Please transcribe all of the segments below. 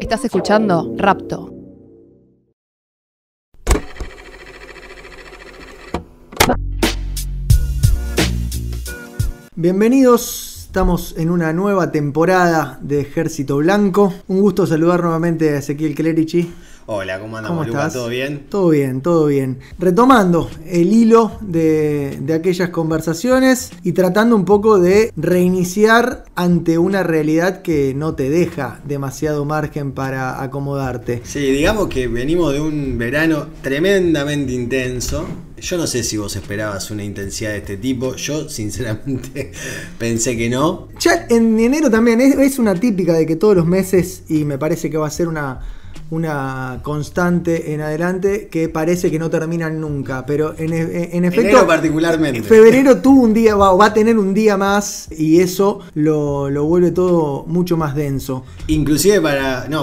Estás escuchando Rapto. Bienvenidos, estamos en una nueva temporada de Ejército Blanco. Un gusto saludar nuevamente a Ezequiel Clerici. Hola, ¿cómo andamos, ¿Cómo Luca? estás? ¿Todo bien? Todo bien, todo bien. Retomando el hilo de aquellas conversaciones y tratando un poco de reiniciar ante una realidad que no te deja demasiado margen para acomodarte. Sí, digamos que venimos de un verano tremendamente intenso. Yo no sé si vos esperabas una intensidad de este tipo. Yo, sinceramente, pensé que no. Ya en enero también es una típica de que todos los meses, y me parece que va a ser una constante en adelante, que parece que no terminan nunca, pero en efecto, Enero particularmente. Febrero tuvo un día, va a tener un día más, y eso lo vuelve todo mucho más denso. Inclusive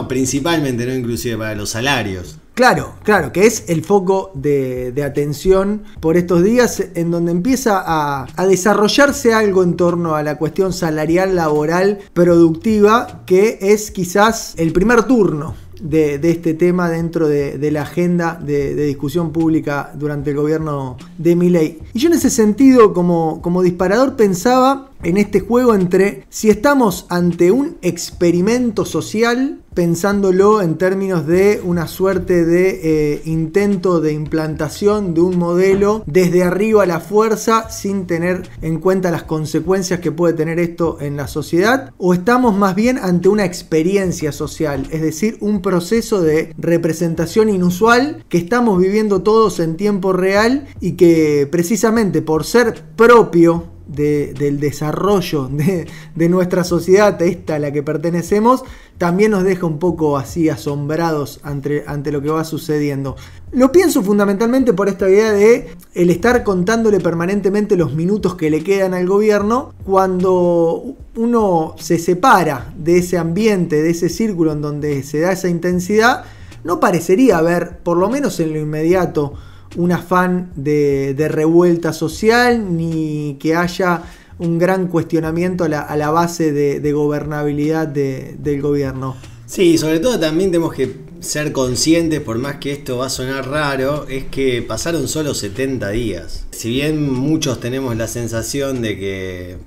principalmente, no inclusive para los salarios. Claro, que es el foco de atención por estos días, en donde empieza a desarrollarse algo en torno a la cuestión salarial, laboral, productiva, que es quizás el primer turno de este tema dentro de la agenda de discusión pública durante el gobierno de Milei. Y yo en ese sentido, como disparador, pensaba en este juego entre si estamos ante un experimento social, pensándolo en términos de una suerte de intento de implantación de un modelo desde arriba a la fuerza, sin tener en cuenta las consecuencias que puede tener esto en la sociedad, o estamos más bien ante una experiencia social, es decir, un proceso de representación inusual que estamos viviendo todos en tiempo real y que precisamente por ser propio del desarrollo de nuestra sociedad, esta a la que pertenecemos, también nos deja un poco así asombrados ante lo que va sucediendo. Lo pienso fundamentalmente por esta idea de el estar contándole permanentemente los minutos que le quedan al gobierno. Cuando uno se separa de ese ambiente, de ese círculo en donde se da esa intensidad, no parecería haber, por lo menos en lo inmediato, un afán de revuelta social, ni que haya un gran cuestionamiento a la base de gobernabilidad del gobierno. Sí, sobre todo también tenemos que ser conscientes, por más que esto va a sonar raro, es que pasaron solo 70 días. Si bien muchos tenemos la sensación de que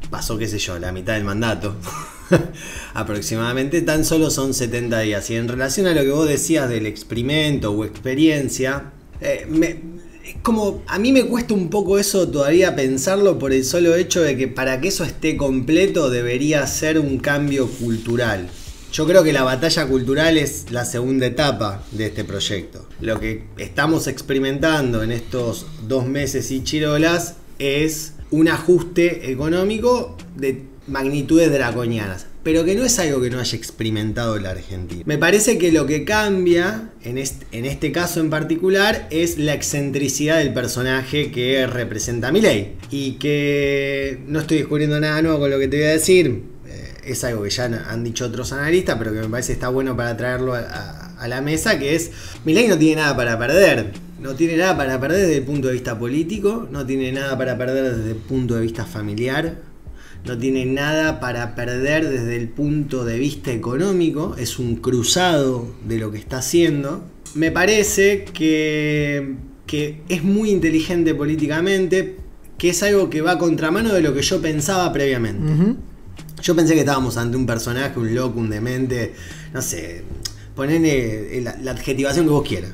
pasó, qué sé yo, la mitad del mandato, aproximadamente, tan solo son 70 días. Y en relación a lo que vos decías del experimento o experiencia, como a mí me cuesta un poco eso todavía pensarlo, por el solo hecho de que para que eso esté completo debería ser un cambio cultural. Yo creo que la batalla cultural es la segunda etapa de este proyecto. Lo que estamos experimentando en estos 2 meses y chirolas es un ajuste económico de magnitudes draconianas, pero que no es algo que no haya experimentado la Argentina. Me parece que lo que cambia en este caso en particular es la excentricidad del personaje que representa a Milei, y que no estoy descubriendo nada nuevo con lo que te voy a decir. Es algo que ya han dicho otros analistas, pero que me parece está bueno para traerlo a la mesa, que es: Milei no tiene nada para perder. No tiene nada para perder desde el punto de vista político, no tiene nada para perder desde el punto de vista familiar, no tiene nada para perder desde el punto de vista económico. Es un cruzado de lo que está haciendo. Me parece que es muy inteligente políticamente, que es algo que va a contramano de lo que yo pensaba previamente. Uh-huh. Yo pensé que estábamos ante un personaje, un loco, un demente, no sé, ponele la adjetivación que vos quieras.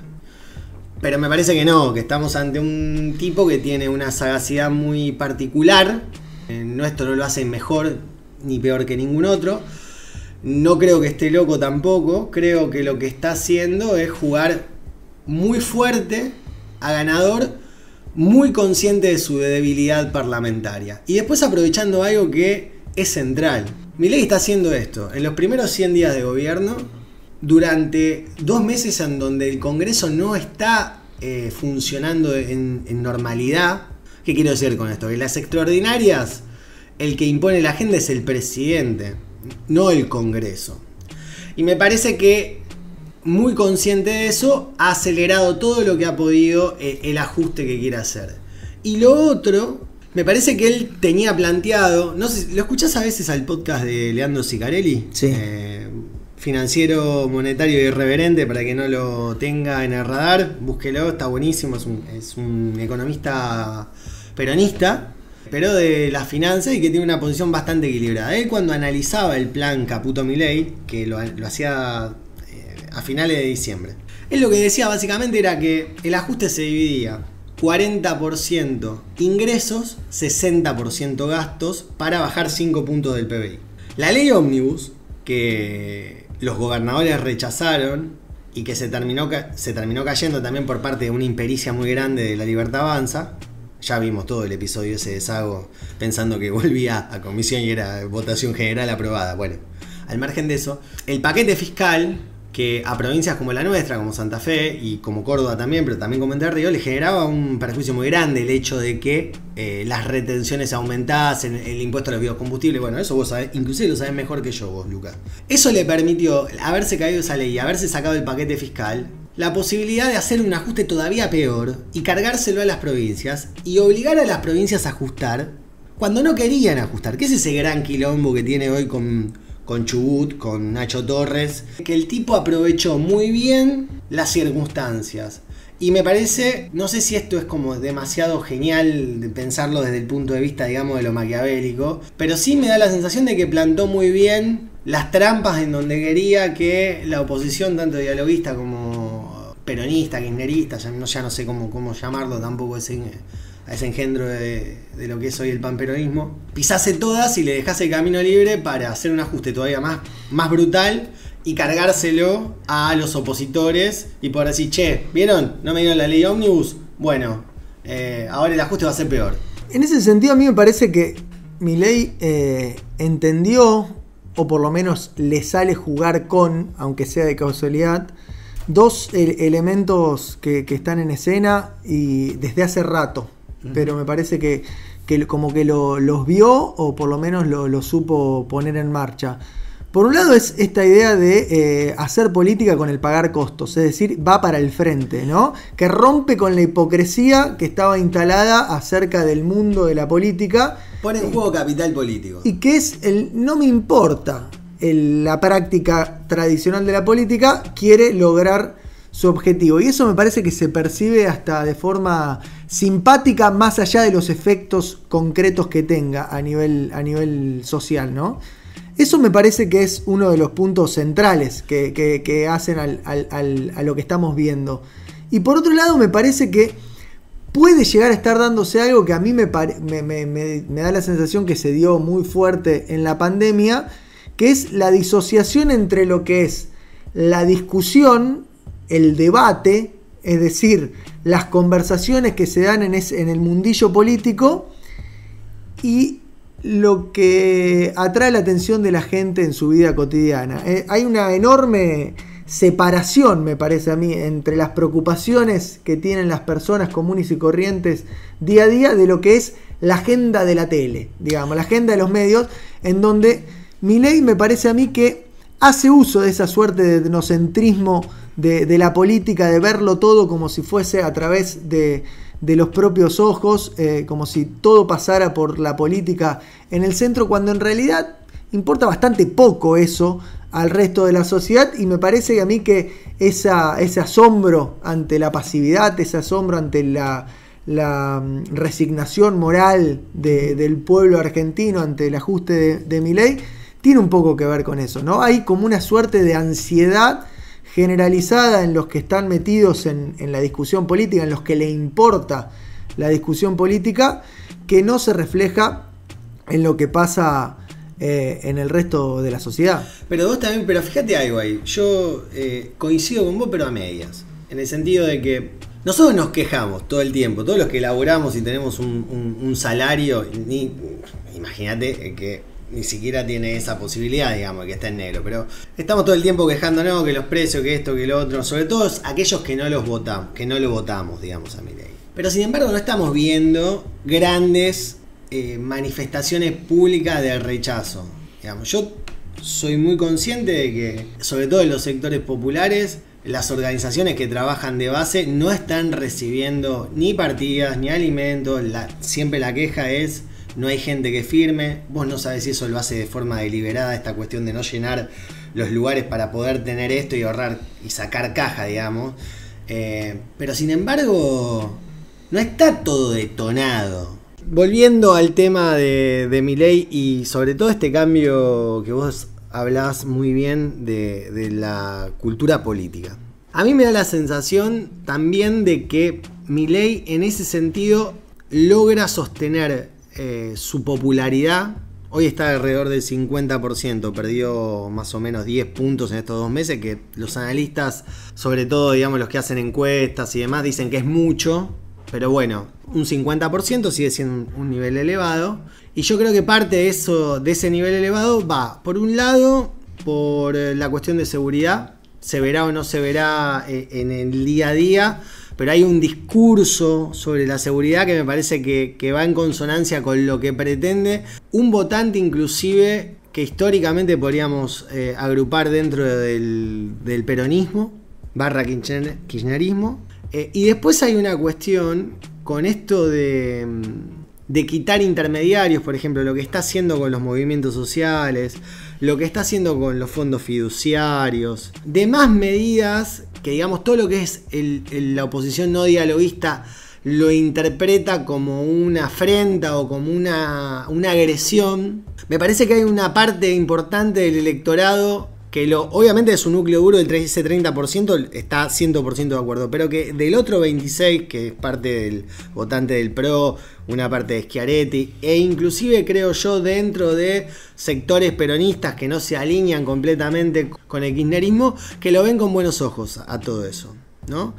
Pero me parece que no, que estamos ante un tipo que tiene una sagacidad muy particular. Esto no lo hace mejor ni peor que ningún otro. No creo que esté loco tampoco. Creo que lo que está haciendo es jugar muy fuerte a ganador, muy consciente de su debilidad parlamentaria. Y después aprovechando algo que es central. Milei está haciendo esto en los primeros 100 días de gobierno, durante 2 meses en donde el Congreso no está funcionando en normalidad. ¿Qué quiero decir con esto? Que las extraordinarias, el que impone la agenda es el presidente, no el Congreso. Y me parece que, muy consciente de eso, ha acelerado todo lo que ha podido el ajuste que quiere hacer. Y lo otro, me parece que él tenía planteado, no sé, ¿lo escuchás a veces al podcast de Leandro Sicarelli? Sí. financiero monetario irreverente, para que no lo tenga en el radar, búsquelo, está buenísimo, es un economista peronista, pero de las finanzas, y que tiene una posición bastante equilibrada. Él, cuando analizaba el plan Caputo Milei, que lo hacía a finales de diciembre, él lo que decía básicamente era que el ajuste se dividía 40% ingresos, 60% gastos, para bajar 5 puntos del PBI. La ley Ómnibus, que los gobernadores rechazaron y que se terminó cayendo también por parte de una impericia muy grande de La Libertad Avanza. Ya vimos todo el episodio ese de Sago pensando que volvía a comisión y era votación general aprobada. Bueno, al margen de eso, el paquete fiscal, que a provincias como la nuestra, como Santa Fe y como Córdoba también, pero también como Entre Ríos, le generaba un perjuicio muy grande el hecho de que las retenciones aumentasen, el impuesto a los biocombustibles. Bueno, eso vos sabés, inclusive lo sabés mejor que yo vos, Lucas. Eso le permitió haberse caído esa ley y haberse sacado el paquete fiscal, la posibilidad de hacer un ajuste todavía peor y cargárselo a las provincias y obligar a las provincias a ajustar cuando no querían ajustar. ¿Qué es ese gran quilombo que tiene hoy con Chubut, con Nacho Torres? Que el tipo aprovechó muy bien las circunstancias. Y me parece, no sé si esto es como demasiado genial de pensarlo desde el punto de vista, digamos, de lo maquiavélico, pero sí me da la sensación de que plantó muy bien las trampas en donde quería que la oposición, tanto dialoguista como peronista, kirchnerista, ya no sé cómo llamarlo tampoco, a ese engendro de lo que es hoy el panperonismo, pisase todas y le dejase el camino libre para hacer un ajuste todavía más brutal y cargárselo a los opositores y por decir, che, ¿vieron? ¿No me dieron la ley Ómnibus? Bueno, ahora el ajuste va a ser peor. En ese sentido, a mí me parece que Milei entendió, o por lo menos le sale jugar con, aunque sea de casualidad, dos elementos que están en escena y desde hace rato. Pero me parece que como que los vio, o por lo menos lo supo poner en marcha. Por un lado es esta idea de hacer política con el pagar costos, es decir, va para el frente, ¿no? Que rompe con la hipocresía que estaba instalada acerca del mundo de la política. Pone en juego capital político. Y que es no me importa, la práctica tradicional de la política quiere lograr su objetivo. Y eso me parece que se percibe hasta de forma simpática, más allá de los efectos concretos que tenga a nivel social, ¿no? Eso me parece que es uno de los puntos centrales que hacen a lo que estamos viendo. Y por otro lado, me parece que puede llegar a estar dándose algo que a mí me da la sensación que se dio muy fuerte en la pandemia, que es la disociación entre lo que es la discusión, el debate, es decir, las conversaciones que se dan en el mundillo político, y lo que atrae la atención de la gente en su vida cotidiana. Hay una enorme separación, me parece a mí, entre las preocupaciones que tienen las personas comunes y corrientes día a día de lo que es la agenda de la tele, digamos, la agenda de los medios, en donde Milei me parece a mí que hace uso de esa suerte de etnocentrismo de la política, de verlo todo como si fuese a través de los propios ojos, como si todo pasara por la política en el centro, cuando en realidad importa bastante poco eso al resto de la sociedad. Y me parece a mí que ese asombro ante la pasividad, ese asombro ante la resignación moral del pueblo argentino ante el ajuste de Milei, tiene un poco que ver con eso, ¿no? Hay como una suerte de ansiedad generalizada en los que están metidos en la discusión política, en los que le importa la discusión política, que no se refleja en lo que pasa en el resto de la sociedad. Pero vos también, pero fíjate algo ahí, yo coincido con vos, pero a medias, en el sentido de que nosotros nos quejamos todo el tiempo, todos los que laburamos y tenemos un salario, imagínate que ni siquiera tiene esa posibilidad, digamos, que está en negro, pero estamos todo el tiempo quejándonos que los precios, que esto, que lo otro, sobre todo aquellos que no lo votamos, digamos, a Milei. Pero sin embargo no estamos viendo grandes manifestaciones públicas de rechazo, digamos. Yo soy muy consciente de que, sobre todo en los sectores populares, las organizaciones que trabajan de base no están recibiendo ni partidas, ni alimentos. Siempre la queja es: no hay gente que firme. Vos no sabés si eso lo hace de forma deliberada, esta cuestión de no llenar los lugares para poder tener esto y ahorrar y sacar caja, digamos. Pero sin embargo, no está todo detonado. Volviendo al tema de Milei y sobre todo este cambio que vos hablás muy bien de la cultura política. A mí me da la sensación también de que Milei en ese sentido logra sostener su popularidad. Hoy está alrededor del 50%, perdió más o menos 10 puntos en estos 2 meses, que los analistas, sobre todo digamos los que hacen encuestas y demás, dicen que es mucho, pero bueno, un 50% sigue siendo un nivel elevado, y yo creo que parte de ese nivel elevado va, por un lado, por la cuestión de seguridad, se verá o no se verá en el día a día, pero hay un discurso sobre la seguridad que me parece que va en consonancia con lo que pretende un votante, inclusive que históricamente podríamos agrupar dentro del peronismo / kirchnerismo. Y después hay una cuestión con esto de quitar intermediarios, por ejemplo, lo que está haciendo con los movimientos sociales, lo que está haciendo con los fondos fiduciarios, demás medidas que, digamos, todo lo que es la oposición no dialoguista lo interpreta como una afrenta o como una agresión. Me parece que hay una parte importante del electorado que obviamente es un núcleo duro del ese 30%, está 100% de acuerdo, pero que del otro 26%, que es parte del votante del PRO, una parte de Schiaretti, e inclusive creo yo dentro de sectores peronistas que no se alinean completamente con el kirchnerismo, que lo ven con buenos ojos a todo eso, ¿no?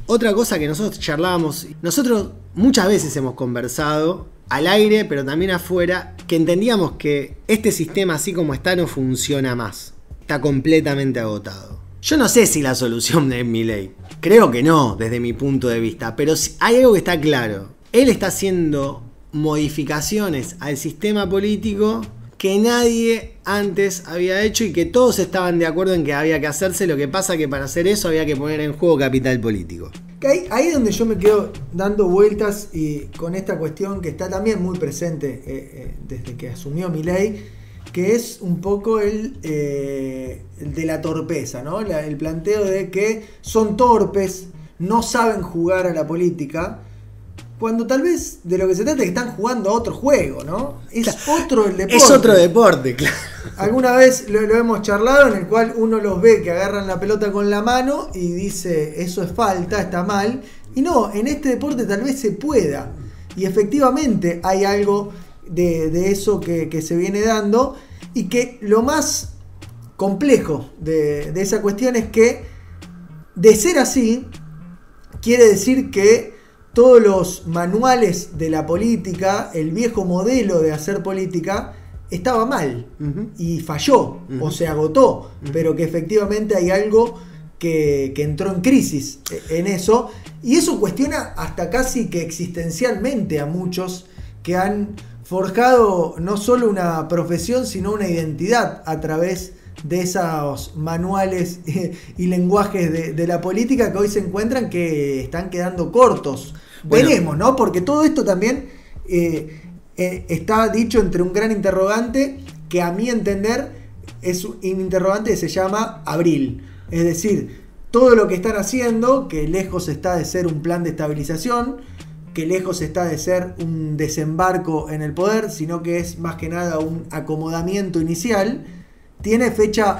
Otra cosa que nosotros charlábamos, nosotros muchas veces hemos conversado al aire, pero también afuera, que entendíamos que este sistema así como está no funciona más. Está completamente agotado. Yo no sé si la solución es Milei. Creo que no, desde mi punto de vista. Pero hay algo que está claro. Él está haciendo modificaciones al sistema político que nadie antes había hecho y que todos estaban de acuerdo en que había que hacerse. Lo que pasa que para hacer eso había que poner en juego capital político. Ahí es donde yo me quedo dando vueltas y con esta cuestión que está también muy presente desde que asumió Milei, que es un poco el de la torpeza, ¿no? El planteo de que son torpes, no saben jugar a la política, cuando tal vez de lo que se trata es que están jugando a otro juego, ¿no? Es otro el deporte. Es otro deporte, claro. Alguna vez lo hemos charlado, en el cual uno los ve que agarran la pelota con la mano y dice, eso es falta, está mal. Y no, en este deporte tal vez se pueda. Y efectivamente hay algo de eso que se viene dando, y que lo más complejo de esa cuestión es que, de ser así, quiere decir que todos los manuales de la política, el viejo modelo de hacer política, estaba mal y falló o se agotó, pero que efectivamente hay algo que entró en crisis en eso, y eso cuestiona hasta casi que existencialmente a muchos que han forjado no solo una profesión, sino una identidad a través de esos manuales y lenguajes de la política, que hoy se encuentran que están quedando cortos. Bueno, veremos, ¿no? Porque todo esto también está dicho entre un gran interrogante, que a mi entender es un interrogante que se llama abril. Es decir, todo lo que están haciendo, que lejos está de ser un plan de estabilización, que lejos está de ser un desembarco en el poder, sino que es más que nada un acomodamiento inicial, tiene fecha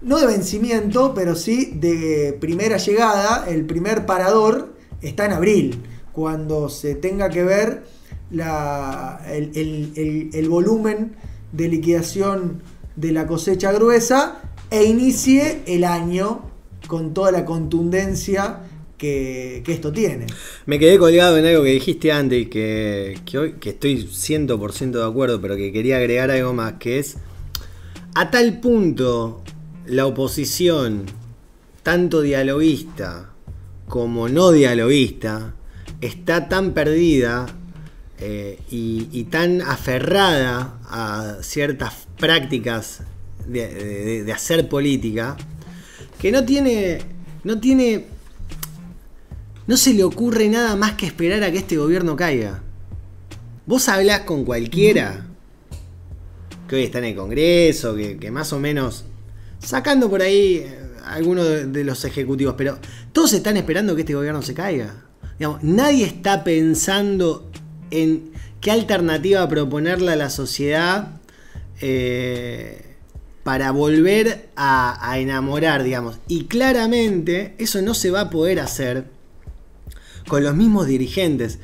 no de vencimiento, pero sí de primera llegada. El primer parador está en abril, cuando se tenga que ver el volumen de liquidación de la cosecha gruesa e inicie el año con toda la contundencia que esto tiene. Me quedé colgado en algo que dijiste antes y que hoy que estoy 100% de acuerdo, pero que quería agregar algo más, que es, a tal punto la oposición, tanto dialoguista como no dialoguista, está tan perdida y tan aferrada a ciertas prácticas de hacer política, que no se le ocurre nada más que esperar a que este gobierno caiga. Vos hablás con cualquiera que hoy está en el Congreso, que más o menos Sacando por ahí algunos de los ejecutivos, pero todos están esperando que este gobierno se caiga. Digamos, nadie está pensando en qué alternativa proponerle a la sociedad para volver a enamorar, digamos. Y claramente eso no se va a poder hacer con los mismos dirigentes.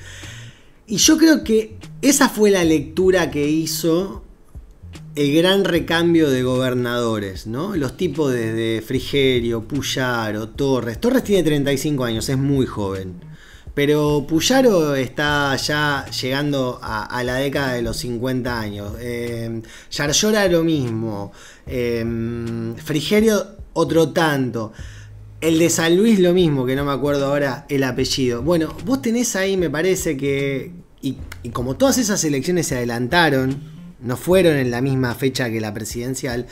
Y yo creo que esa fue la lectura que hizo el gran recambio de gobernadores, ¿no? Los tipos de Frigerio, Puyaro, Torres. Torres tiene 35 años, es muy joven. Pero Puyaro está ya llegando a la década de los 50 años. Yarlora lo mismo. Frigerio otro tanto. El de San Luis lo mismo, que no me acuerdo ahora el apellido. Bueno, vos tenés ahí, me parece que... Y como todas esas elecciones se adelantaron, no fueron en la misma fecha que la presidencial,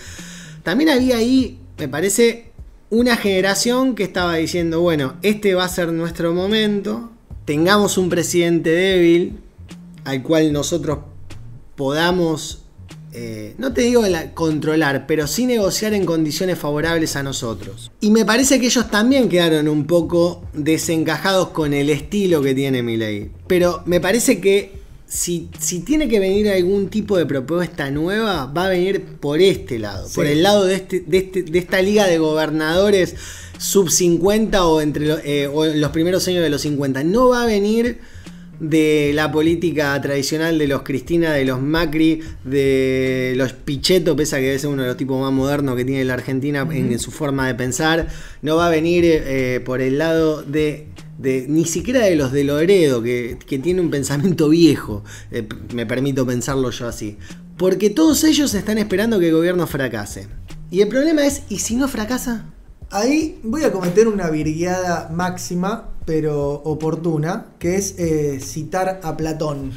también había ahí, me parece, una generación que estaba diciendo, bueno, este va a ser nuestro momento, tengamos un presidente débil, al cual nosotros podamos... no te digo controlar, pero sí negociar en condiciones favorables a nosotros. Y me parece que ellos también quedaron un poco desencajados con el estilo que tiene Milei. Pero me parece que si tiene que venir algún tipo de propuesta nueva, va a venir por este lado. Sí. Por el lado de esta liga de gobernadores sub 50 o entre o en los primeros años de los 50. No va a venir de la política tradicional de los Cristina, de los Macri, de los Pichetto, pese a que es uno de los tipos más modernos que tiene la Argentina en su forma de pensar. No va a venir por el lado de ni siquiera de los de Loredo, que tiene un pensamiento viejo, me permito pensarlo yo así. Porque todos ellos están esperando que el gobierno fracase. Y el problema es, ¿y si no fracasa? Ahí voy a cometer una virgueada máxima, pero oportuna, que es citar a Platón.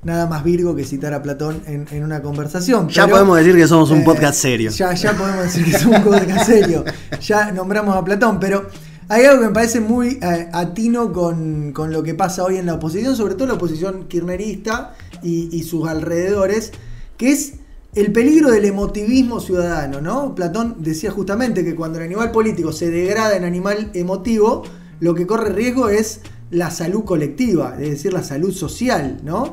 Nada más virgo que citar a Platón en una conversación. Ya pero, podemos decir que somos un podcast serio. Ya podemos decir que somos un podcast serio. Ya nombramos a Platón, pero hay algo que me parece muy atino con lo que pasa hoy en la oposición, sobre todo la oposición kirchnerista y sus alrededores, que es el peligro del emotivismo ciudadano, ¿no? Platón decía justamente que cuando el animal político se degrada en animal emotivo, lo que corre riesgo es la salud colectiva, es decir, la salud social, ¿no?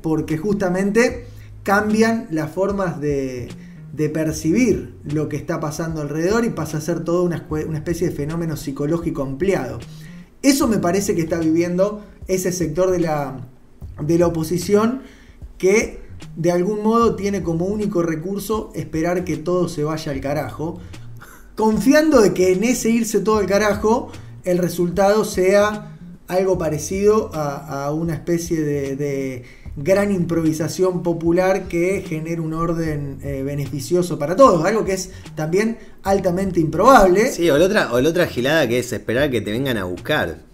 Porque justamente cambian las formas de percibir lo que está pasando alrededor y pasa a ser toda una especie de fenómeno psicológico ampliado. Eso me parece que está viviendo ese sector de la oposición que de algún modo tiene como único recurso esperar que todo se vaya al carajo, confiando de que en ese irse todo al carajo el resultado sea algo parecido a una especie de gran improvisación popular que genere un orden beneficioso para todos, algo que es también altamente improbable. Sí, o la otra gilada que es esperar que te vengan a buscar.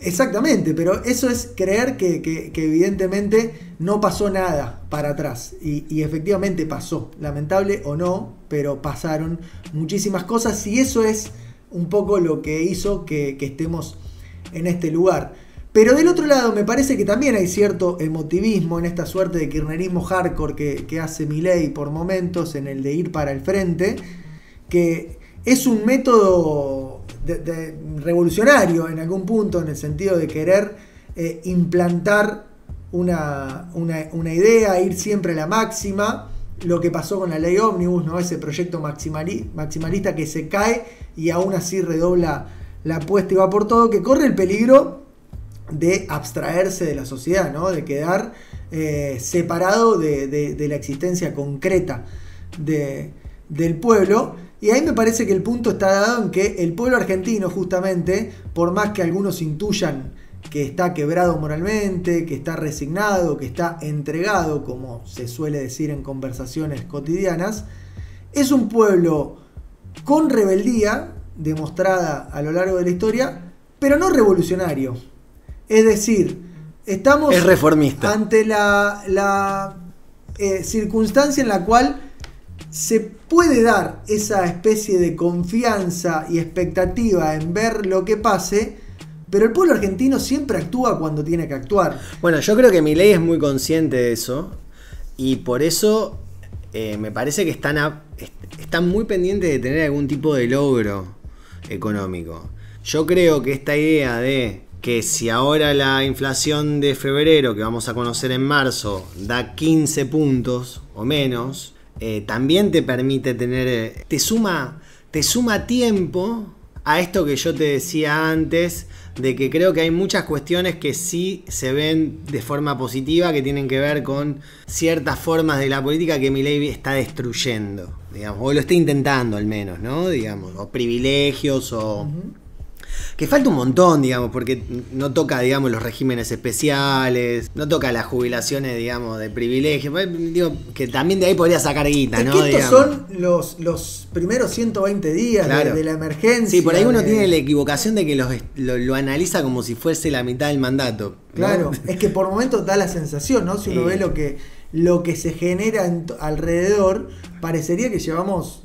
Exactamente, pero eso es creer que evidentemente no pasó nada para atrás y efectivamente pasó, lamentable o no, pero pasaron muchísimas cosas y eso es un poco lo que hizo que estemos en este lugar. Pero del otro lado me parece que también hay cierto emotivismo en esta suerte de kirchnerismo hardcore que hace Milei por momentos, en el de ir para el frente, que es un método revolucionario en algún punto, en el sentido de querer implantar una idea, ir siempre a la máxima, lo que pasó con la ley ómnibus, ¿no? Ese proyecto maximalista que se cae y aún así redobla la apuesta y va por todo, que corre el peligro de abstraerse de la sociedad, ¿no? De quedar separado de la existencia concreta del pueblo. Y ahí me parece que el punto está dado en que el pueblo argentino, justamente, por más que algunos intuyan que está quebrado moralmente, que está resignado, que está entregado, como se suele decir en conversaciones cotidianas, es un pueblo con rebeldía demostrada a lo largo de la historia, pero no revolucionario. Es decir, estamos es reformista ante la circunstancia en la cual se puede dar esa especie de confianza y expectativa en ver lo que pase, pero el pueblo argentino siempre actúa cuando tiene que actuar. Bueno, yo creo que Milei es muy consciente de eso y por eso me parece que están muy pendientes de tener algún tipo de logro económico. Yo creo que esta idea de que si ahora la inflación de febrero, que vamos a conocer en marzo, da 15 puntos o menos, también te permite tener, te suma tiempo a esto que yo te decía antes, de que creo que hay muchas cuestiones que sí se ven de forma positiva, que tienen que ver con ciertas formas de la política que Milei está destruyendo, digamos, o lo está intentando al menos, ¿no? Digamos, o privilegios o... Que falta un montón, digamos, porque no toca, digamos, los regímenes especiales, no toca las jubilaciones, digamos, de privilegio. Digo, que también de ahí podría sacar guita, ¿no? Que estos son los primeros 120 días, claro, de la emergencia. Sí, por ahí uno tiene la equivocación de que lo analiza como si fuese la mitad del mandato, ¿no? Claro, es que por momentos da la sensación, ¿no? Si uno ve lo que se genera alrededor, parecería que llevamos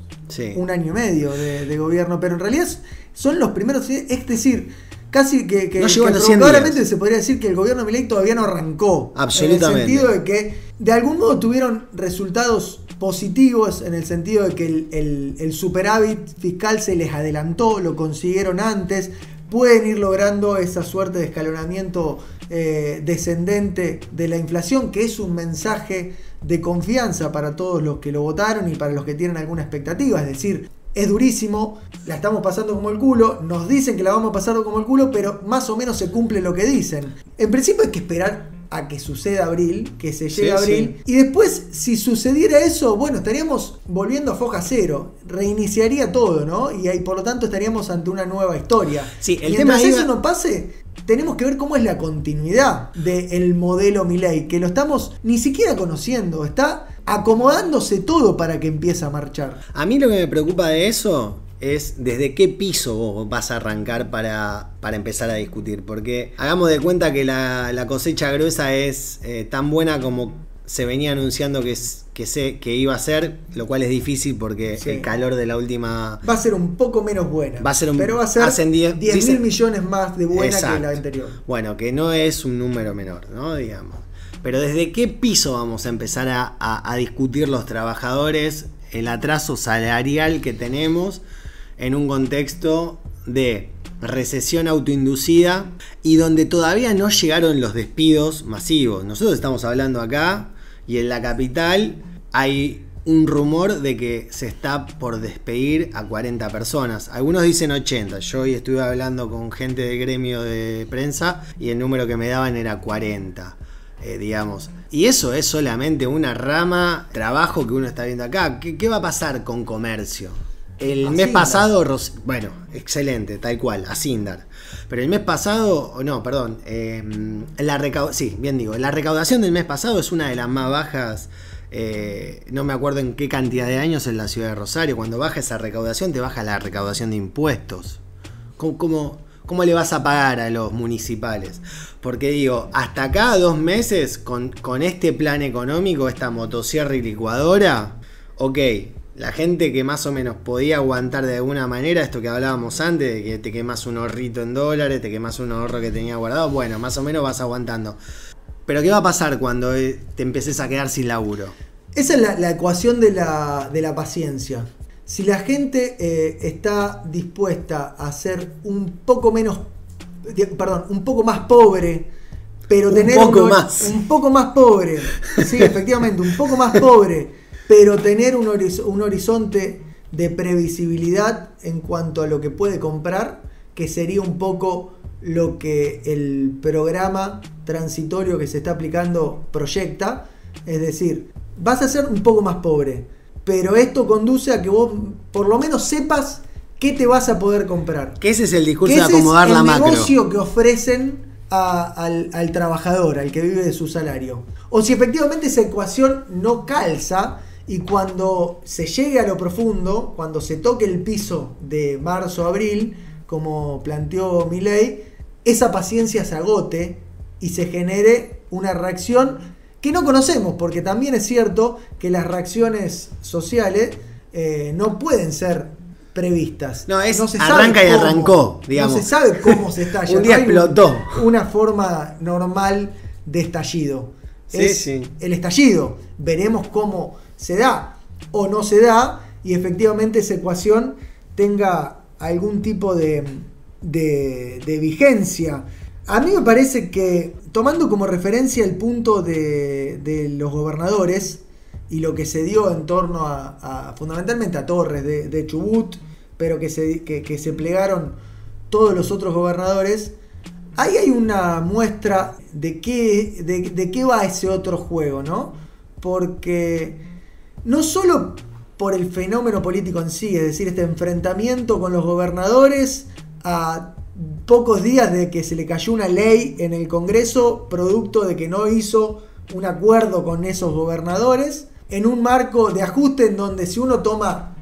un año y medio de gobierno, pero en realidad son los primeros, es decir, casi que no llegó a los 100 probablemente días. Se podría decir que el gobierno de Milei todavía no arrancó. Absolutamente. En el sentido de que de algún modo tuvieron resultados positivos, en el sentido de que el superávit fiscal se les adelantó, lo consiguieron antes, pueden ir logrando esa suerte de escalonamiento descendente de la inflación, que es un mensaje de confianza para todos los que lo votaron y para los que tienen alguna expectativa. Es decir, es durísimo, la estamos pasando como el culo, nos dicen que la vamos a pasar como el culo, pero más o menos se cumple lo que dicen. En principio hay que esperar a que suceda abril, que se llegue a abril, y después, si sucediera eso, bueno, estaríamos volviendo a foja cero, reiniciaría todo, ¿no? Y ahí, por lo tanto, estaríamos ante una nueva historia. Sí, el Mientras tema eso no pase, tenemos que ver cómo es la continuidad del modelo Milei, que lo estamos ni siquiera conociendo, está acomodándose todo para que empiece a marchar. A mí lo que me preocupa de eso es desde qué piso vos vas a arrancar para empezar a discutir, porque hagamos de cuenta que la cosecha gruesa es tan buena como se venía anunciando que iba a ser, lo cual es difícil porque el calor de la última... Va a ser un poco menos buena, pero va a ser 10 mil millones más de buena que la anterior. Bueno, que no es un número menor, ¿no? Digamos. Pero ¿desde qué piso vamos a empezar a discutir los trabajadores el atraso salarial que tenemos en un contexto de recesión autoinducida y donde todavía no llegaron los despidos masivos? Nosotros estamos hablando acá y en la capital hay un rumor de que se está por despedir a 40 personas. Algunos dicen 80. Yo hoy estuve hablando con gente de gremio de prensa y el número que me daban era 40. Digamos. Y eso es solamente una rama trabajo que uno está viendo acá. ¿Qué va a pasar con comercio? El mes pasado, bueno, excelente, tal cual, Asindar. Pero el mes pasado, no, perdón, la recaudación del mes pasado es una de las más bajas, no me acuerdo en qué cantidad de años en la ciudad de Rosario. Cuando baja esa recaudación, te baja la recaudación de impuestos. ¿Cómo le vas a pagar a los municipales? Porque digo, hasta acá 2 meses con este plan económico, esta motosierra y licuadora, ok, la gente que más o menos podía aguantar de alguna manera esto que hablábamos antes, de que te quemas un ahorrito en dólares, te quemas un ahorro que tenía guardado, bueno, más o menos vas aguantando. Pero ¿qué va a pasar cuando te empieces a quedar sin laburo? Esa es la ecuación de la paciencia. Si la gente está dispuesta a ser un poco más pobre, pero tener un poco más pobre, sí, efectivamente, un poco más pobre, pero tener un horizonte de previsibilidad en cuanto a lo que puede comprar, que sería un poco lo que el programa transitorio que se está aplicando proyecta, es decir, vas a ser un poco más pobre, pero esto conduce a que vos por lo menos sepas qué te vas a poder comprar. Que ese es el discurso de acomodar la macro. El negocio que ofrecen al trabajador, al que vive de su salario. O si efectivamente esa ecuación no calza y cuando se llegue a lo profundo, cuando se toque el piso de marzo-abril, como planteó Milei, esa paciencia se agote y se genere una reacción que no conocemos, porque también es cierto que las reacciones sociales no pueden ser previstas. No se arranca y arrancó, digamos. No se sabe cómo se estalla. Un día explotó. Una forma normal de estallido. Sí. El estallido. Veremos cómo se da. o no se da y efectivamente esa ecuación tenga algún tipo de vigencia. A mí me parece que, tomando como referencia el punto de los gobernadores y lo que se dio en torno a fundamentalmente a Torres de Chubut, pero que se plegaron todos los otros gobernadores, ahí hay una muestra de qué va ese otro juego, ¿no? Porque no solo por el fenómeno político en sí, es decir, este enfrentamiento con los gobernadores a pocos días de que se le cayó una ley en el Congreso, producto de que no hizo un acuerdo con esos gobernadores, en un marco de ajuste en donde si uno toma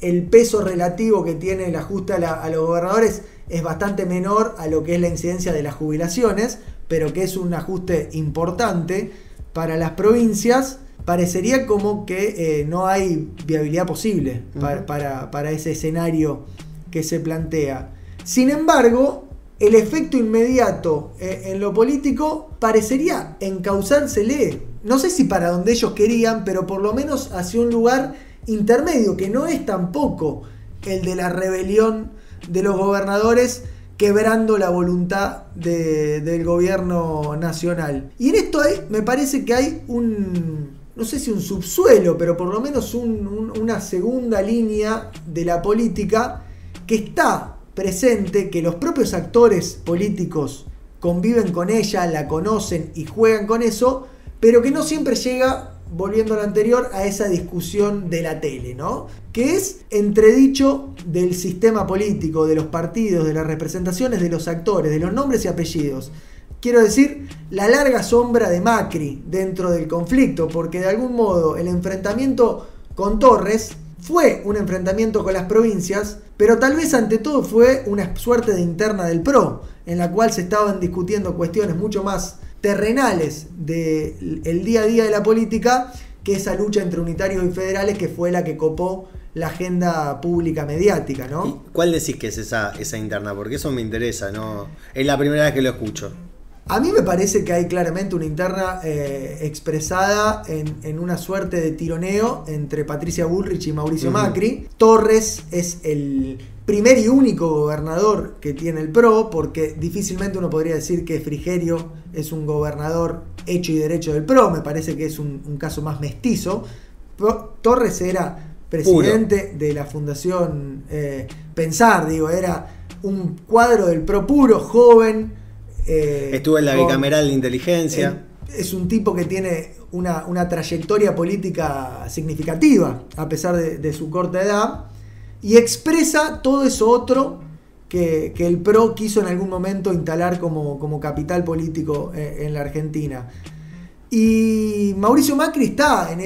el peso relativo que tiene el ajuste a los gobernadores es bastante menor a lo que es la incidencia de las jubilaciones, pero que es un ajuste importante para las provincias, parecería como que no hay viabilidad posible para ese escenario que se plantea. Sin embargo, el efecto inmediato en lo político parecería encauzársele, no sé si para donde ellos querían, pero por lo menos hacia un lugar intermedio, que no es tampoco el de la rebelión de los gobernadores quebrando la voluntad del gobierno nacional. Y en esto me parece que hay no sé si un subsuelo, pero por lo menos una segunda línea de la política que está presente, que los propios actores políticos conviven con ella, la conocen y juegan con eso, pero que no siempre llega, volviendo a lo anterior, a esa discusión de la tele, ¿no? Que es entredicho del sistema político, de los partidos, de las representaciones, de los actores, de los nombres y apellidos. Quiero decir, la larga sombra de Macri dentro del conflicto, porque de algún modo el enfrentamiento con Torres fue un enfrentamiento con las provincias, pero tal vez ante todo fue una suerte de interna del PRO, en la cual se estaban discutiendo cuestiones mucho más terrenales del día a día de la política que esa lucha entre unitarios y federales que fue la que copó la agenda pública mediática, ¿no? ¿Y cuál decís que es esa interna? Porque eso me interesa, ¿no? Es la primera vez que lo escucho. A mí me parece que hay claramente una interna expresada en una suerte de tironeo entre Patricia Bullrich y Mauricio Macri. Torres es el primer y único gobernador que tiene el PRO, porque difícilmente uno podría decir que Frigerio es un gobernador hecho y derecho del PRO. Me parece que es un caso más mestizo. Torres era presidente de la Fundación Pensar, era un cuadro del PRO puro, joven. Estuvo en la bicameral de inteligencia. Es un tipo que tiene una trayectoria política significativa a pesar de su corta edad, y expresa todo eso otro que el PRO quiso en algún momento instalar como capital político en la Argentina. Y Mauricio Macri está en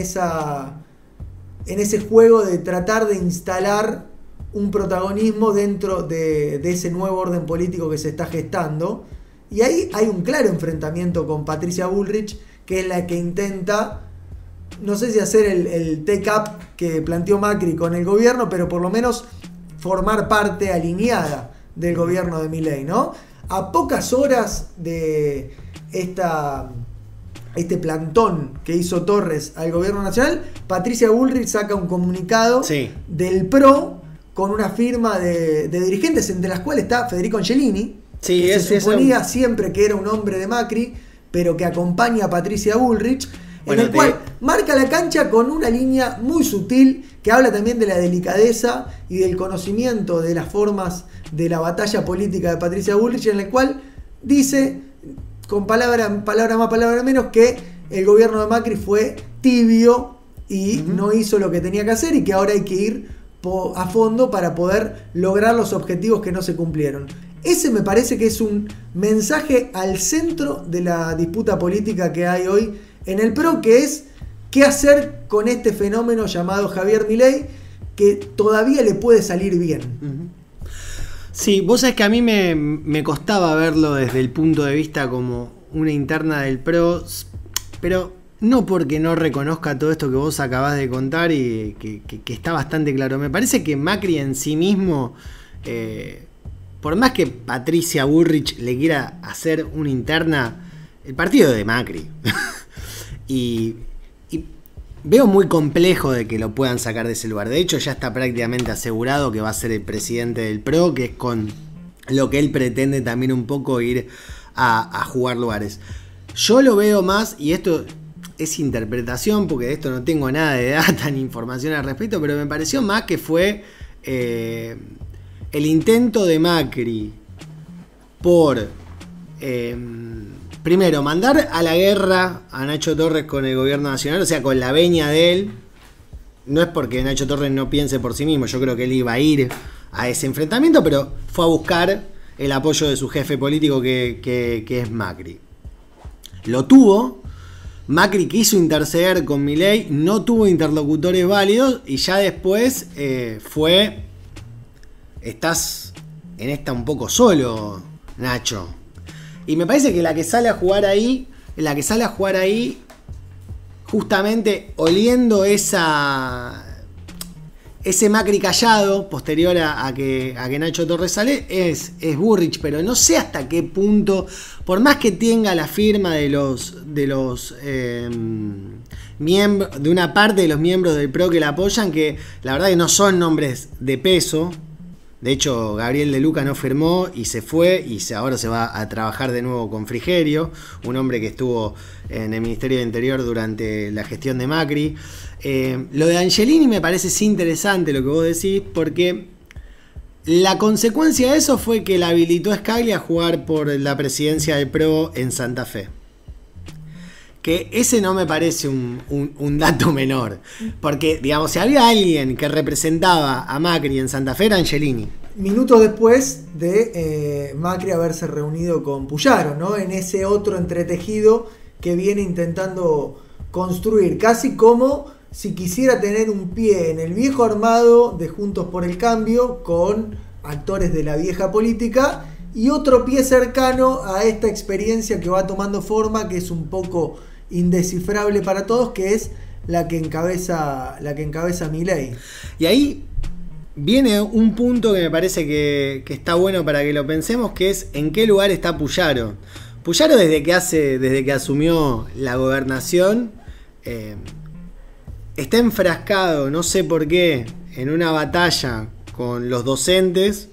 ese juego de tratar de instalar un protagonismo dentro de ese nuevo orden político que se está gestando. Y ahí hay un claro enfrentamiento con Patricia Bullrich, que es la que intenta, no sé si hacer el take-up que planteó Macri con el gobierno, pero por lo menos formar parte alineada del gobierno de Milei, ¿no? A pocas horas de este plantón que hizo Torres al gobierno nacional, Patricia Bullrich saca un comunicado del PRO con una firma de dirigentes, entre las cuales está Federico Angelini, que se suponía siempre que era un hombre de Macri, pero que acompaña a Patricia Bullrich, en el cual marca la cancha con una línea muy sutil que habla también de la delicadeza y del conocimiento de las formas de la batalla política de Patricia Bullrich, en el cual dice, con palabra más, palabra menos, que el gobierno de Macri fue tibio y no hizo lo que tenía que hacer, y que ahora hay que ir a fondo para poder lograr los objetivos que no se cumplieron. Ese me parece que es un mensaje al centro de la disputa política que hay hoy en el PRO, que es qué hacer con este fenómeno llamado Javier Milei, que todavía le puede salir bien. Sí, vos sabés que a mí me costaba verlo desde el punto de vista como una interna del PRO, pero no porque no reconozca todo esto que vos acabás de contar y que está bastante claro. Me parece que Macri en sí mismo, por más que Patricia Bullrich le quiera hacer una interna, el partido es de Macri. y veo muy complejo de que lo puedan sacar de ese lugar. De hecho, ya está prácticamente asegurado que va a ser el presidente del PRO, que es con lo que él pretende también un poco ir a jugar lugares. Yo lo veo más, y esto es interpretación, porque de esto no tengo nada de data ni información al respecto, pero me pareció más que fue el intento de Macri por primero mandar a la guerra a Nacho Torres con el gobierno nacional, o sea, con la veña de él. No es porque Nacho Torres no piense por sí mismo, yo creo que él iba a ir a ese enfrentamiento, pero fue a buscar el apoyo de su jefe político que es Macri. Lo tuvo. Macri quiso interceder con Milei, no tuvo interlocutores válidos y ya después estás en esta un poco solo, Nacho. Y me parece que la que sale a jugar ahí, justamente oliendo ese Macri callado, posterior a que Nacho Torres sale, es Burrich, pero no sé hasta qué punto, por más que tenga la firma de los miembros, de una parte de los miembros del PRO que la apoyan, que la verdad que no son nombres de peso. De hecho, Gabriel De Luca no firmó y se fue, y ahora se va a trabajar de nuevo con Frigerio, un hombre que estuvo en el Ministerio de Interior durante la gestión de Macri. Lo de Angelini me parece sí interesante lo que vos decís, porque la consecuencia de eso fue que la habilitó a Scalia a jugar por la presidencia del PRO en Santa Fe. Que ese no me parece un dato menor. Porque, digamos, si había alguien que representaba a Macri en Santa Fe, era Angelini. Minutos después de Macri haberse reunido con Puyaro, ¿no? En ese otro entretejido que viene intentando construir. Casi como si quisiera tener un pie en el viejo armado de Juntos por el Cambio, con actores de la vieja política, y otro pie cercano a esta experiencia que va tomando forma, que es un poco indescifrable para todos, que es la que encabeza Milei. Y ahí viene un punto que me parece que está bueno para que lo pensemos, que es en qué lugar está Puyaro. Puyaro desde que asumió la gobernación está enfrascado, no sé por qué, en una batalla con los docentes,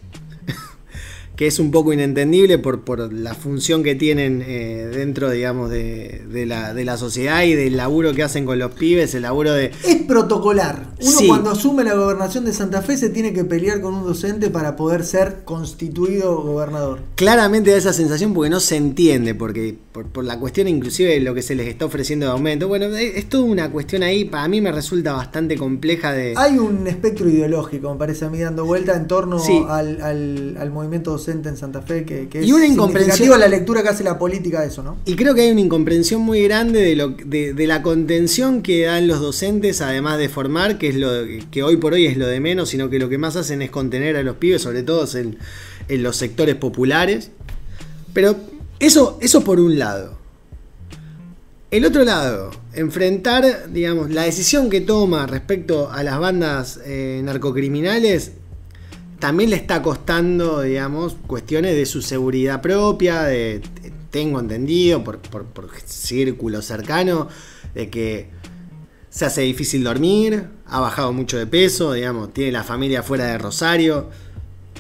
que es un poco inentendible por la función que tienen dentro, digamos, de la sociedad y del laburo que hacen con los pibes, el laburo de... Es protocolar. Uno sí, cuando asume la gobernación de Santa Fe se tiene que pelear con un docente para poder ser constituido gobernador. Claramente da esa sensación porque no se entiende, porque por la cuestión inclusive de lo que se les está ofreciendo de aumento. Bueno, es toda una cuestión ahí, para mí me resulta bastante compleja de... Hay un espectro ideológico, me parece a mí, dando vuelta en torno sí, al movimiento docente en Santa Fe, que y es una significativa la lectura que hace la política de eso, ¿no? Y creo que hay una incomprensión muy grande de la contención que dan los docentes, además de formar, que es lo que hoy por hoy es lo de menos, sino que lo que más hacen es contener a los pibes, sobre todo en los sectores populares. Pero eso por un lado. El otro lado, enfrentar, digamos, la decisión que toma respecto a las bandas narcocriminales, también le está costando, digamos, cuestiones de su seguridad propia, tengo entendido por círculo cercano, de que se hace difícil dormir, ha bajado mucho de peso, digamos, tiene la familia fuera de Rosario.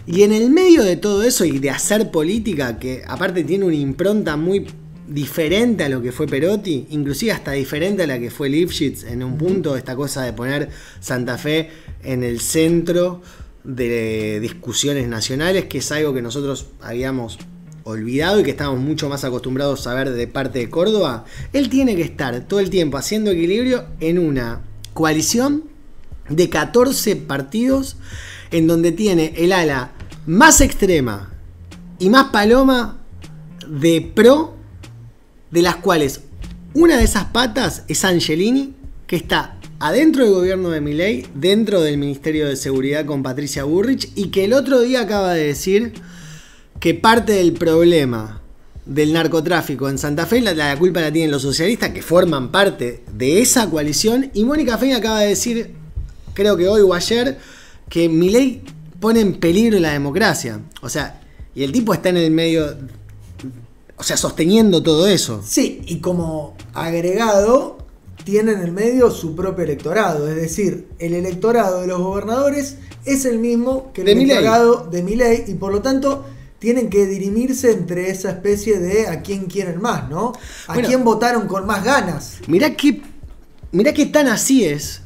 Y en el medio de todo eso y de hacer política, que aparte tiene una impronta muy diferente a lo que fue Perotti, inclusive hasta diferente a la que fue Lifshitz en un punto, esta cosa de poner Santa Fe en el centro de discusiones nacionales, que es algo que nosotros habíamos olvidado y que estábamos mucho más acostumbrados a ver de parte de Córdoba. Él tiene que estar todo el tiempo haciendo equilibrio en una coalición de 14 partidos en donde tiene el ala más extrema y más paloma de PRO, de las cuales una de esas patas es Angelini, que está adentro del gobierno de Milei, dentro del Ministerio de Seguridad con Patricia Burrich, y que el otro día acaba de decir que parte del problema del narcotráfico en Santa Fe la culpa la tienen los socialistas, que forman parte de esa coalición, y Mónica Fein acaba de decir, creo que hoy o ayer, que Milei pone en peligro la democracia. O sea, y el tipo está en el medio, o sea, sosteniendo todo eso. Sí, y como agregado, tiene en el medio su propio electorado. Es decir, el electorado de los gobernadores es el mismo que el electorado de Milei, y por lo tanto tienen que dirimirse entre esa especie de a quién quieren más, ¿no? A quién votaron con más ganas. Mirá que tan así es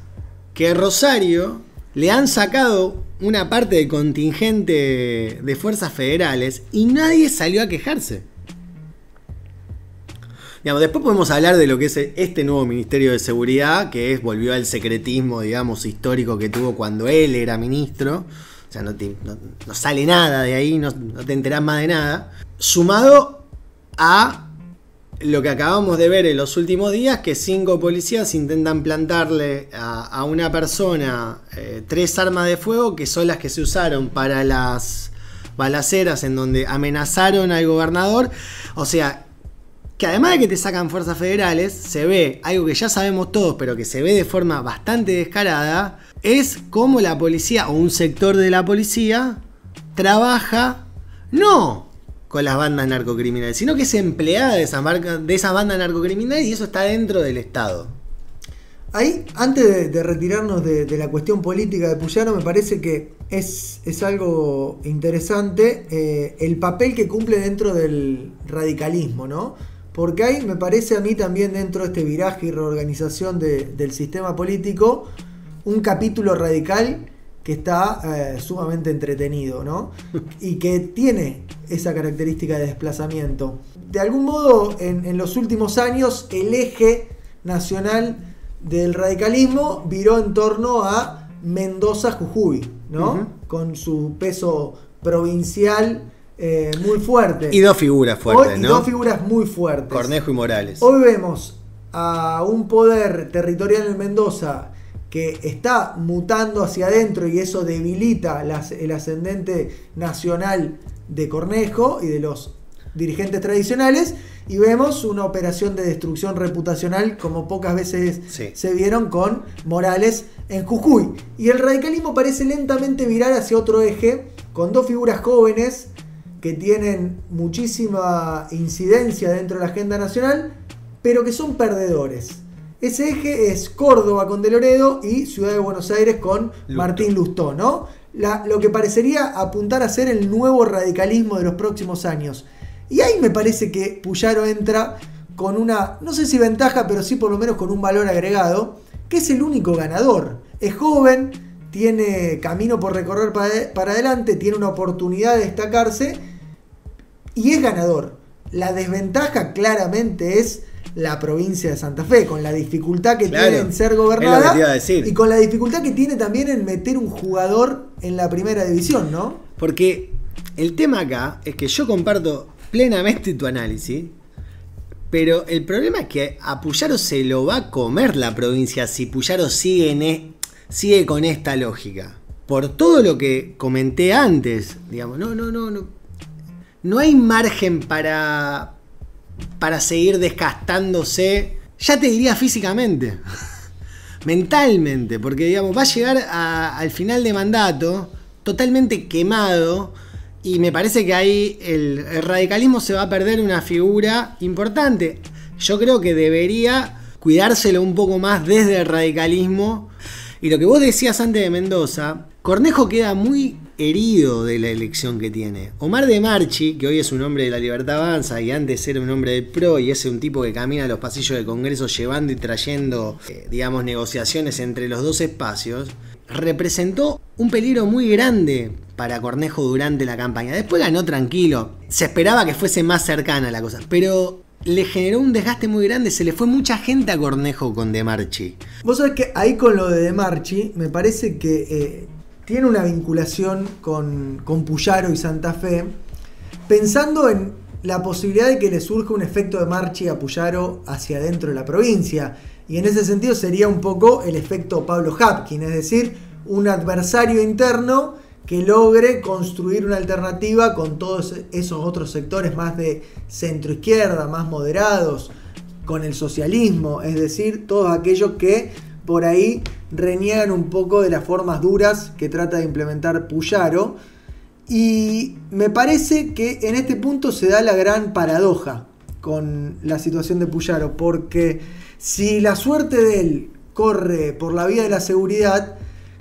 que Rosario le han sacado una parte del contingente de fuerzas federales y nadie salió a quejarse. Digamos, después podemos hablar de lo que es este nuevo Ministerio de Seguridad, que volvió al secretismo, digamos, histórico que tuvo cuando él era ministro. O sea, no sale nada de ahí, no te enterás más de nada. Sumado a lo que acabamos de ver en los últimos días, que 5 policías intentan plantarle a una persona 3 armas de fuego, que son las que se usaron para las balaceras en donde amenazaron al gobernador. O sea, que además de que te sacan fuerzas federales, se ve algo que ya sabemos todos, pero que se ve de forma bastante descarada, es cómo la policía o un sector de la policía trabaja no con las bandas narcocriminales, sino que es empleada de esas bandas narcocriminales, y eso está dentro del Estado. Ahí, antes de retirarnos de la cuestión política de Puyaro, me parece que es algo interesante el papel que cumple dentro del radicalismo, ¿no? Porque hay, me parece a mí también, dentro de este viraje y reorganización del sistema político, un capítulo radical que está sumamente entretenido, ¿no? Y que tiene esa característica de desplazamiento. De algún modo, en los últimos años, el eje nacional del radicalismo viró en torno a Mendoza-Jujuy, ¿no? Con su peso provincial muy fuerte. Y 2 figuras fuertes, ¿no? 2 figuras muy fuertes. Cornejo y Morales. Hoy vemos a un poder territorial en Mendoza que está mutando hacia adentro, y eso debilita el ascendente nacional de Cornejo y de los dirigentes tradicionales, y vemos una operación de destrucción reputacional como pocas veces se vieron con Morales en Jujuy. Y el radicalismo parece lentamente virar hacia otro eje, con 2 figuras jóvenes que tienen muchísima incidencia dentro de la agenda nacional, pero que son perdedores. Ese eje es Córdoba con De Loredo y Ciudad de Buenos Aires con Martín Lustó, ¿no? Lo que parecería apuntar a ser el nuevo radicalismo de los próximos años. Y ahí me parece que Puyaro entra con una, no sé si ventaja, pero sí por lo menos con un valor agregado, que es el único ganador. Es joven, tiene camino por recorrer para adelante, tiene una oportunidad de destacarse y es ganador. La desventaja claramente es la provincia de Santa Fe, con la dificultad que tiene en ser gobernada, y con la dificultad que tiene también en meter un jugador en la primera división, ¿no? Porque el tema acá es que yo comparto plenamente tu análisis, pero el problema es que a Puyaro se lo va a comer la provincia si Puyaro sigue con esta lógica. Por todo lo que comenté antes, digamos, no hay margen para seguir desgastándose, ya te diría físicamente, mentalmente, porque digamos, va a llegar al final de mandato totalmente quemado, y me parece que ahí el radicalismo se va a perder una figura importante. Yo creo que debería cuidárselo un poco más desde el radicalismo. Y lo que vos decías antes de Mendoza, Cornejo queda muy herido de la elección que tiene. Omar de Marchi, que hoy es un hombre de la Libertad Avanza y antes era un hombre del PRO, y es un tipo que camina a los pasillos del Congreso llevando y trayendo, digamos, negociaciones entre los dos espacios, representó un peligro muy grande para Cornejo durante la campaña. Después ganó tranquilo, se esperaba que fuese más cercana la cosa, pero le generó un desgaste muy grande, se le fue mucha gente a Cornejo con De Marchi. Vos sabés que ahí con lo de Marchi me parece que tiene una vinculación con Puyaro y Santa Fe, pensando en la posibilidad de que le surja un efecto de Marchi a Puyaro hacia adentro de la provincia, y en ese sentido sería un poco el efecto Pablo Hapkin, es decir, un adversario interno que logre construir una alternativa con todos esos otros sectores más de centro izquierda, más moderados, con el socialismo, es decir, todos aquellos que por ahí reniegan un poco de las formas duras que trata de implementar Puyaro. Y me parece que en este punto se da la gran paradoja con la situación de Puyaro, porque Si la suerte de él corre por la vía de la seguridad,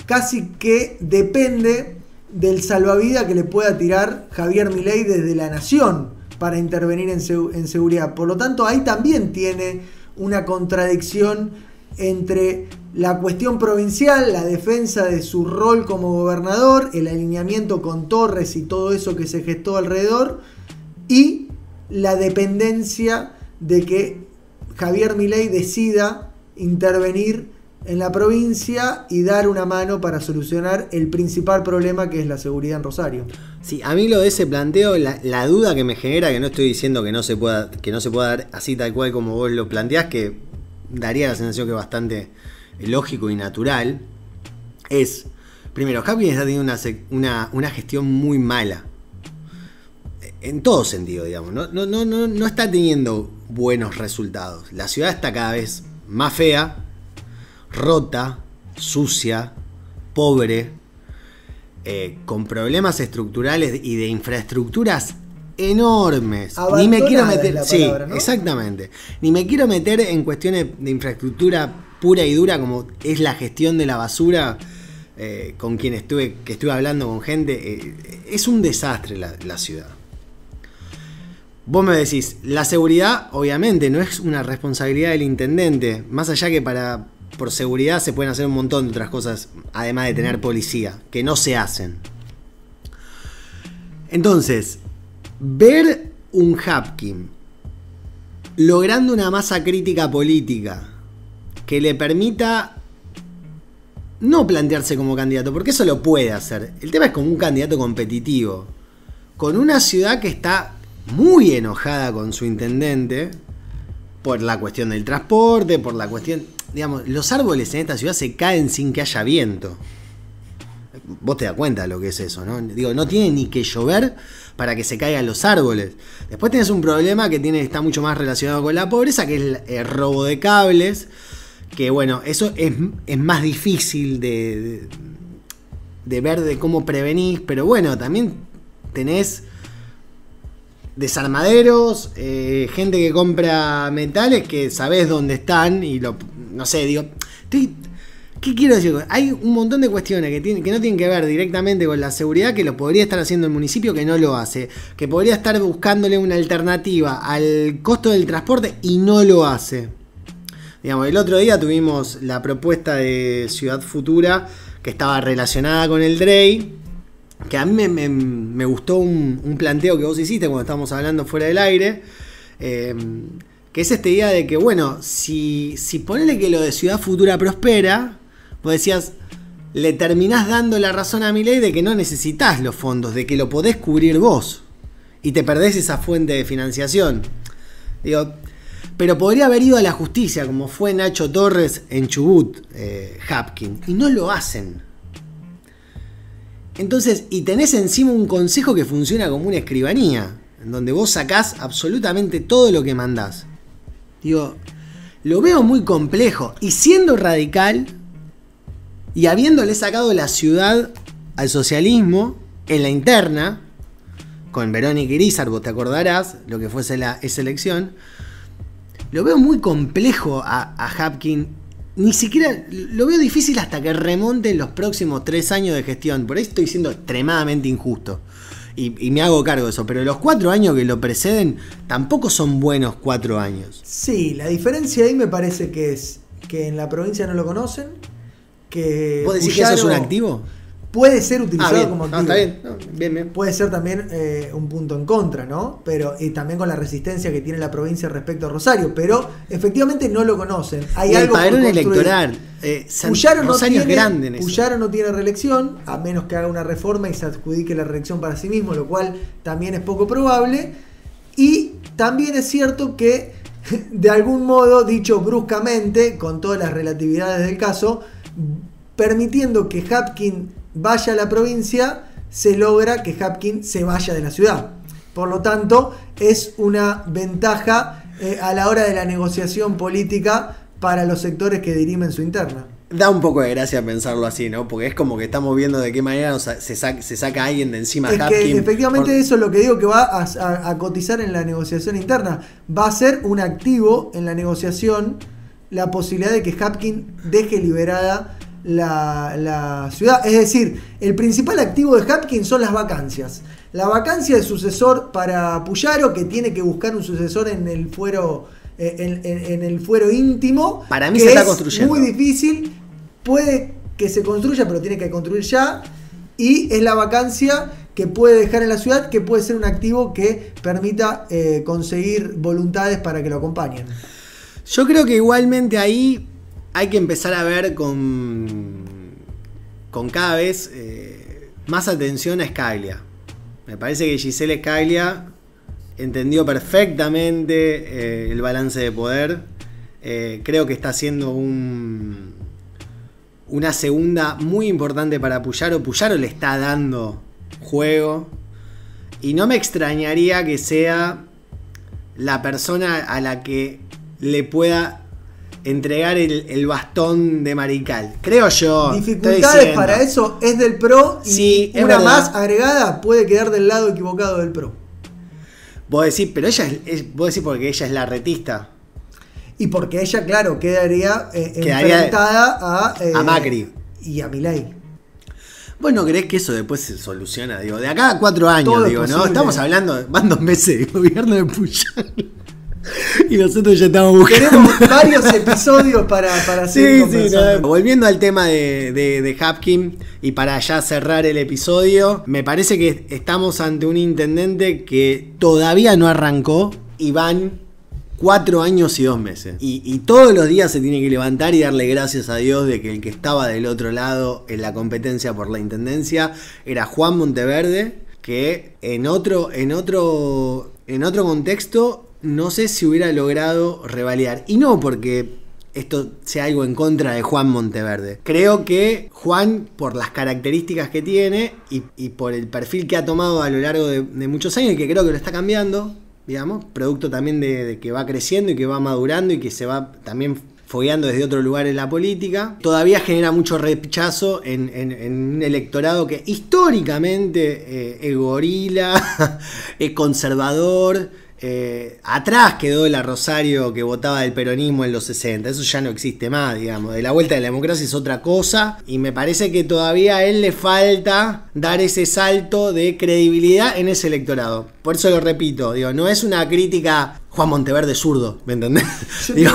casi que depende del salvavidas que le pueda tirar Javier Milei desde la Nación para intervenir en seguridad. Por lo tanto, ahí también tiene una contradicción entre la cuestión provincial, la defensa de su rol como gobernador, el alineamiento con Torres y todo eso que se gestó alrededor, y la dependencia de que Javier Milei decida intervenir en la provincia y dar una mano para solucionar el principal problema, que es la seguridad en Rosario. Sí, a mí lo de ese planteo, la duda que me genera, que no estoy diciendo que no se pueda dar así tal cual como vos lo planteás, que daría la sensación que es bastante lógico y natural, es, primero, Hapkin está teniendo una gestión muy mala. En todo sentido, digamos. No está teniendo buenos resultados. La ciudad está cada vez más fea, rota, sucia, pobre, con problemas estructurales y de infraestructuras enormes. Ni me quiero meter, palabra, sí, ¿no? Exactamente. Ni me quiero meter en cuestiones de infraestructura pura y dura como es la gestión de la basura, con quien estuve hablando con gente. Es un desastre la ciudad. Vos me decís, la seguridad obviamente no es una responsabilidad del intendente, más allá que por seguridad se pueden hacer un montón de otras cosas, además de tener policía, que no se hacen. Entonces, ver un Hapkin logrando una masa crítica política que le permita no plantearse como candidato, porque eso lo puede hacer. El tema es como un candidato competitivo, con una ciudad que está muy enojada con su intendente por la cuestión del transporte, por la cuestión, digamos, los árboles en esta ciudad se caen sin que haya viento. Vos te das cuenta de lo que es eso, ¿no? Digo, no tiene ni que llover para que se caigan los árboles. Después tenés un problema que está mucho más relacionado con la pobreza, que es el robo de cables, que bueno, eso es más difícil de ver de cómo prevenís, pero bueno, también tenés desarmaderos, gente que compra metales que sabés dónde están y no sé, digo, ¿qué quiero decir? Hay un montón de cuestiones que no tienen que ver directamente con la seguridad, que lo podría estar haciendo el municipio, que no lo hace, que podría estar buscándole una alternativa al costo del transporte y no lo hace. Digamos, el otro día tuvimos la propuesta de Ciudad Futura que estaba relacionada con el DREI, que a mí me gustó un planteo que vos hiciste cuando estábamos hablando fuera del aire, que es esta idea de que, bueno, si ponele que lo de Ciudad Futura prospera, vos decías, le terminás dando la razón a Milei de que no necesitas los fondos, de que lo podés cubrir vos, y te perdés esa fuente de financiación. Digo, pero podría haber ido a la justicia, como fue Nacho Torres en Chubut, Hapkin, y no lo hacen. Entonces, y tenés encima un consejo que funciona como una escribanía, en donde vos sacás absolutamente todo lo que mandás. Digo, lo veo muy complejo. Y siendo radical, y habiéndole sacado la ciudad al socialismo en la interna, con Verónica Irizar, vos te acordarás lo que fuese esa elección, lo veo muy complejo a Hapkin. Ni siquiera lo veo difícil hasta que remonte los próximos 3 años de gestión. Por ahí estoy siendo extremadamente injusto. Y me hago cargo de eso. Pero los 4 años que lo preceden tampoco son buenos 4 años. Sí, la diferencia ahí me parece que es que en la provincia no lo conocen. Que ¿vos decís que eso es un activo? Puede ser utilizado como activo. Está bien. Bien. Puede ser también un punto en contra, ¿no? Pero y también con la resistencia que tiene la provincia respecto a Rosario. Pero efectivamente no lo conocen. Hay algo el padrón electoral. Rosario es grande en eso. Puyaro no tiene reelección, a menos que haga una reforma y se adjudique la reelección para sí mismo, lo cual también es poco probable. Y también es cierto que, de algún modo, dicho bruscamente, con todas las relatividades del caso, permitiendo que Hapkin vaya a la provincia, se logra que Hapkin se vaya de la ciudad. Por lo tanto, es una ventaja a la hora de la negociación política para los sectores que dirimen su interna. Da un poco de gracia pensarlo así, ¿no? Porque es como que estamos viendo de qué manera se saca a alguien de encima a Hapkin. Que efectivamente eso es lo que digo, que va a cotizar en la negociación interna. Va a ser un activo en la negociación la posibilidad de que Hapkin deje liberada la ciudad. Es decir, el principal activo de Hapkin son las vacancias. La vacancia de sucesor para Puyaro, que tiene que buscar un sucesor en el fuero, en el fuero íntimo. Para mí se está construyendo. Muy difícil. Puede que se construya, pero tiene que construir ya. Y es la vacancia que puede dejar en la ciudad, que puede ser un activo que permita conseguir voluntades para que lo acompañen. Yo creo que igualmente ahí hay que empezar a ver con cada vez más atención a Scalia. Me parece que Giselle Scalia entendió perfectamente el balance de poder. Creo que está haciendo una segunda muy importante para Puyaro. Puyaro le está dando juego. Y no me extrañaría que sea la persona a la que le pueda entregar el bastón de Marical. Creo yo. Dificultades para eso es del PRO. Y sí, una más agregada puede quedar del lado equivocado del PRO. Vos decís, pero vos decís porque ella es la retista. Y porque ella, claro, quedaría enfrentada a Macri y a Milei. ¿Vos no creés que eso después se soluciona? Digo, de acá a 4 años, todo digo, ¿no? Estamos hablando, van 2 meses de gobierno de Puyaro. Y nosotros ya estamos buscando. Tenemos varios episodios para seguir conversando. No. Volviendo al tema de Hapkin, y para ya cerrar el episodio, me parece que estamos ante un intendente que todavía no arrancó y van 4 años y 2 meses. Y todos los días se tiene que levantar y darle gracias a Dios de que el que estaba del otro lado en la competencia por la intendencia era Juan Monteverde, que en otro contexto no sé si hubiera logrado revalidar. Y no porque esto sea algo en contra de Juan Monteverde. Creo que Juan, por las características que tiene y por el perfil que ha tomado a lo largo de muchos años, y que creo que lo está cambiando, digamos, producto también de que va creciendo y que va madurando y que se va también fogueando desde otro lugar en la política, todavía genera mucho rechazo en un electorado que históricamente es gorila, es conservador. Atrás quedó la Rosario que votaba del peronismo en los 60. Eso ya no existe más, digamos. De la vuelta de la democracia es otra cosa. Y me parece que todavía a él le falta dar ese salto de credibilidad en ese electorado. Por eso lo repito, digo, no es una crítica Juan Monteverde zurdo, ¿me entendés? Digo,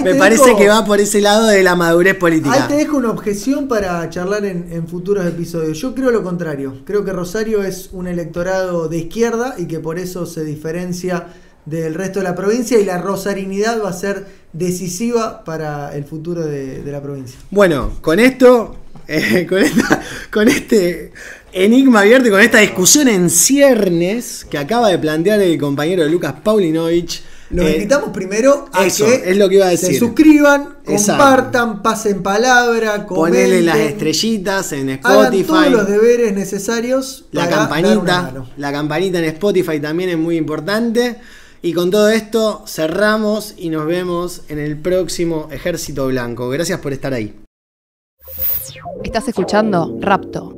me parece que va por ese lado de la madurez política. Ahí te dejo una objeción para charlar en futuros episodios. Yo creo lo contrario. Creo que Rosario es un electorado de izquierda y que por eso se diferencia del resto de la provincia, y la rosarinidad va a ser decisiva para el futuro de la provincia. Bueno, con esto, con este enigma abierto y con esta discusión en ciernes que acaba de plantear el compañero Lucas Paulinovich, los invitamos primero a eso, que es lo que iba a decir. Se suscriban, exacto, compartan, pasen palabra, comenten, ponele las estrellitas en Spotify, hagan todos los deberes necesarios. La campanita en Spotify también es muy importante. Y con todo esto cerramos y nos vemos en el próximo Ejército Blanco. Gracias por estar ahí. Estás escuchando Rapto.